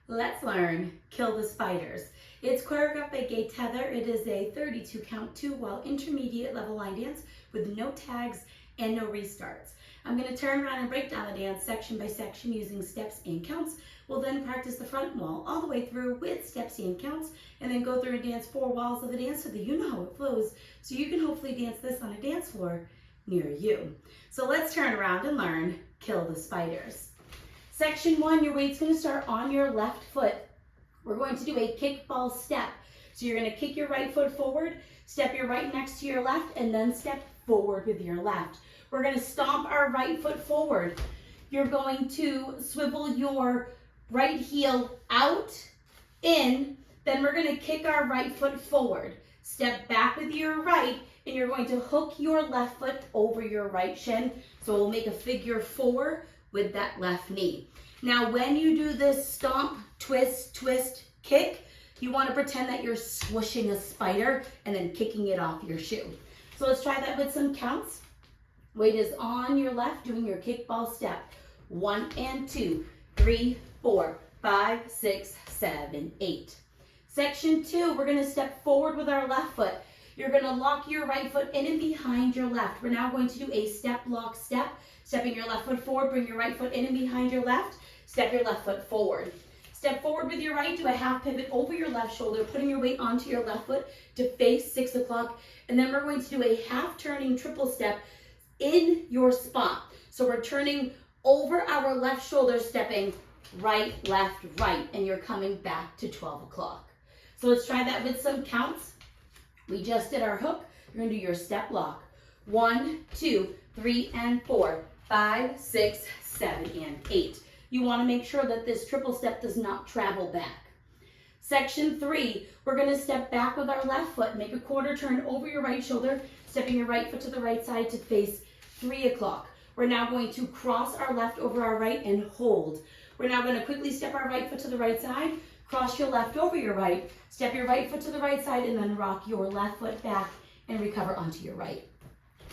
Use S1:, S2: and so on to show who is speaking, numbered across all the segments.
S1: Let's learn Kill the Spiders. It's choreographed by Gaye Teather. It is a 32 count 2 while intermediate level line dance with no tags and no restarts. I'm going to turn around and break down the dance section by section using steps and counts. We'll then practice the front wall all the way through with steps and counts, and then go through and dance 4 walls of the dance so that you know how it flows, so you can hopefully dance this on a dance floor near you. So let's turn around and learn Kill the Spiders. Section 1, your weight's going to start on your left foot. We're going to do a kickball step. So you're going to kick your right foot forward, step your right next to your left, and then step forward with your left. We're going to stomp our right foot forward. You're going to swivel your right heel out, in, then we're going to kick our right foot forward. Step back with your right, and you're going to hook your left foot over your right shin. So we'll make a figure 4 with that left knee. Now, when you do this stomp, twist, twist, kick, you want to pretend that you're swooshing a spider and then kicking it off your shoe. So let's try that with some counts. Weight is on your left, doing your kickball step. 1 and 2, 3, 4, 5, 6, 7, 8. Section 2, we're going to step forward with our left foot. You're going to lock your right foot in and behind your left. We're now going to do a step, lock, step. Stepping your left foot forward, bring your right foot in and behind your left. Step your left foot forward. Step forward with your right, do a half pivot over your left shoulder, putting your weight onto your left foot to face 6 o'clock. And then we're going to do a half turning triple step in your spot. So we're turning over our left shoulder, stepping right, left, right, and you're coming back to 12 o'clock. So let's try that with some counts. We just did our hook. You're gonna do your step lock. 1, 2, 3, and 4, 5, 6, 7, and 8. You wanna make sure that this triple step does not travel back. Section 3, we're gonna step back with our left foot, make a quarter turn over your right shoulder, stepping your right foot to the right side to face 3 o'clock. We're now going to cross our left over our right and hold. We're now gonna quickly step our right foot to the right side, cross your left over your right, step your right foot to the right side, and then rock your left foot back and recover onto your right.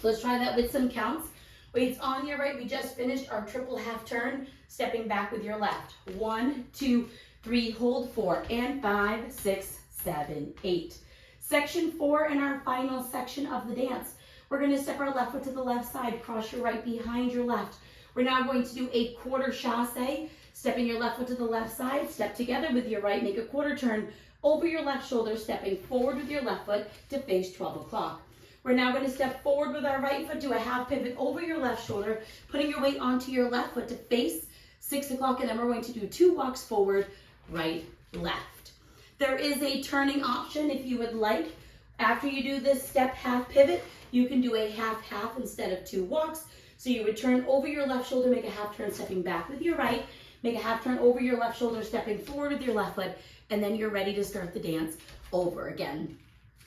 S1: So let's try that with some counts. Weights on your right. We just finished our triple half turn, stepping back with your left. 1, 2, 3, hold 4, and 5, 6, 7, 8. Section 4 in our final section of the dance. We're gonna step our left foot to the left side, cross your right behind your left. We're now going to do a quarter chassé, stepping your left foot to the left side, step together with your right, make a quarter turn over your left shoulder, stepping forward with your left foot to face 12 o'clock. We're now going to step forward with our right foot, do a half pivot over your left shoulder, putting your weight onto your left foot to face 6 o'clock, and then we're going to do 2 walks forward, right, left. There is a turning option if you would like. After you do this step half pivot, you can do a half-half instead of 2 walks. So you would turn over your left shoulder, make a half turn, stepping back with your right, make a half turn over your left shoulder, stepping forward with your left foot, and then you're ready to start the dance over again.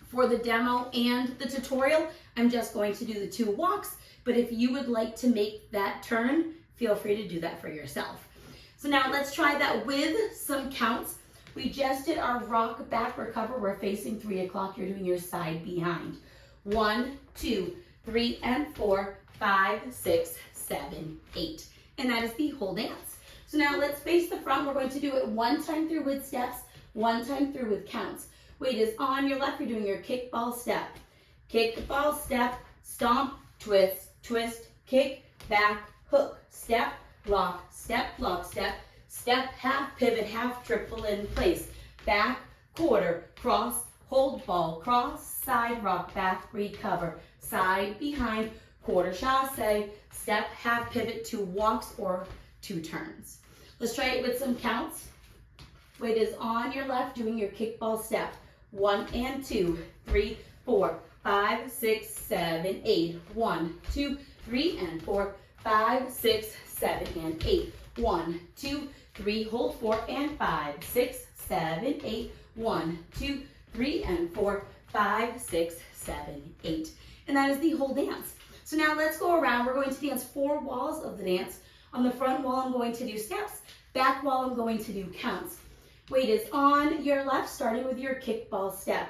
S1: For the demo and the tutorial, I'm just going to do the 2 walks, but if you would like to make that turn, feel free to do that for yourself. So now let's try that with some counts. We just did our rock back recover. We're facing 3 o'clock. You're doing your side behind. 1, 2, 3, and 4, 5, 6, 7, 8. And that is the whole dance. So now let's face the front. We're going to do it 1 time through with steps, 1 time through with counts. Weight is on your left. You're doing your kickball step. Kickball step, stomp, twist, twist, kick, back, hook, step, lock, step, step, half pivot, half triple in place. Back, quarter, cross, hold ball, cross, side rock, back, recover, side, behind, quarter chassé, step, half pivot, 2 walks or 2 turns. Let's try it with some counts. Weight is on your left, doing your kickball step. 1 and 2, 3, 4, 5, 6, 7, 8. 1, 2, 3, and 4, 5, 6, 7, and 8. 1, 2, 3, hold 4, and 5, 6, 7, 8. 1, 2, 3, and 4, 5, 6, 7, 8. And that is the whole dance. So now let's go around. We're going to dance 4 walls of the dance. On the front wall, I'm going to do steps. Back wall, I'm going to do counts. Weight is on your left, starting with your kickball step.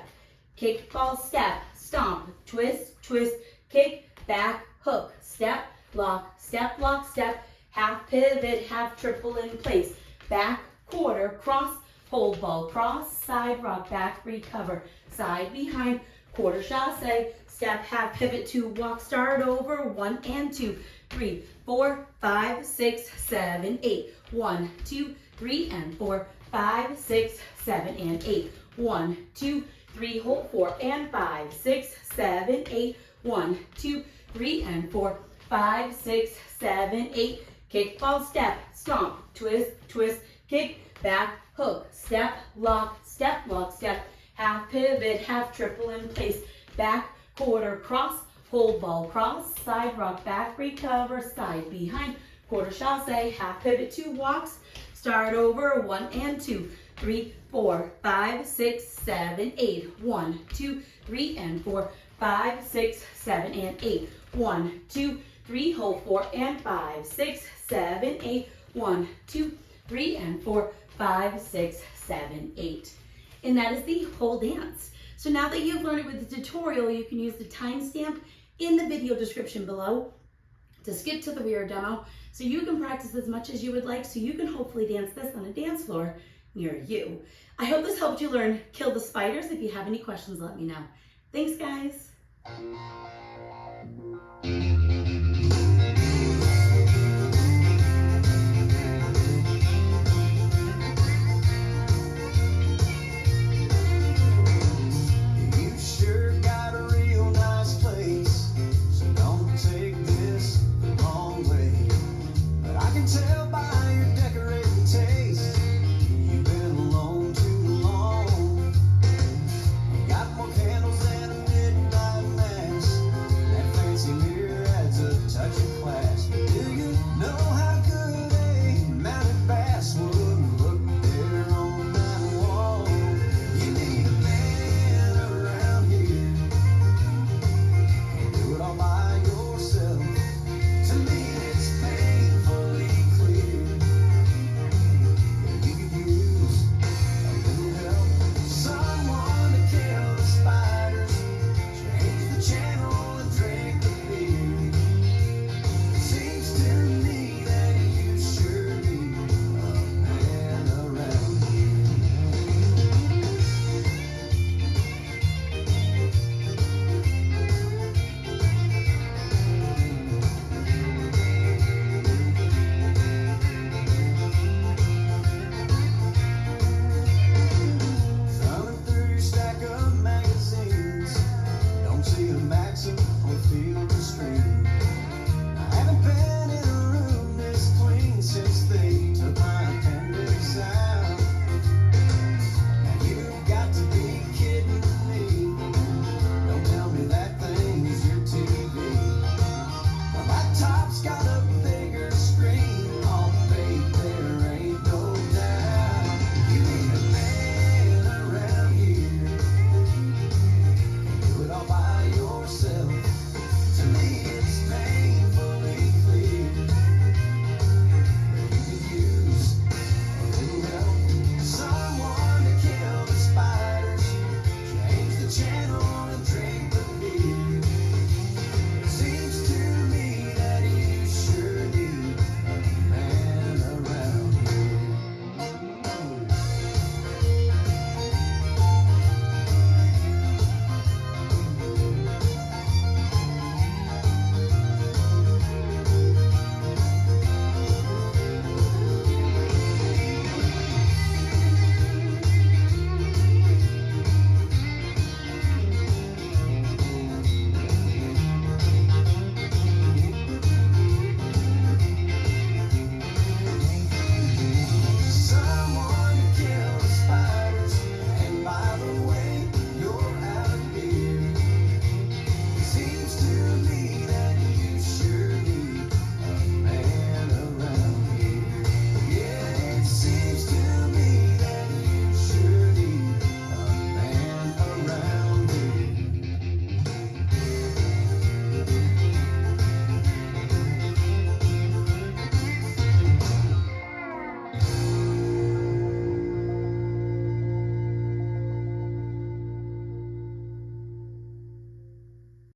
S1: Kickball step, stomp, twist, twist, kick, back, hook, step, lock, step, half pivot, half triple in place. Back, quarter, cross, hold ball, cross, side rock, back, recover, side behind, quarter chassé, step, half pivot, 2 walk, start over, 1 and 2, 3, 4, 5, 6, 7, 8. 1, 2, 3, and 4, 5, 6, 7, and 8. 1, 2, 3, hold 4, and 5, 6, 7, 8. 1, 2, 3, and 4, 5, 6, 7, 8. Kickball step, stomp, twist, twist, kick, back, hook, step, lock, step, half pivot, half triple in place. Back, quarter, cross, hold ball, cross, side rock, back, recover, side behind, quarter chassé, half pivot, 2 walks, start over, 1 and 2, 3, 4, 5, 6, 7, 8. 1, 2, 3, and 4, 5, 6, 7, and 8. 1, 2, 3, hold 4, and 5, 6, 7, 8. 1, 2, 3, and 4, 5, 6, 7, 8. And that is the whole dance. So now that you've learned it with the tutorial, you can use the timestamp in the video description below to skip to the rear demo so you can practice as much as you would like so you can hopefully dance this on a dance floor near you. I hope this helped you learn Kill the Spiders. If you have any questions, let me know. Thanks, guys.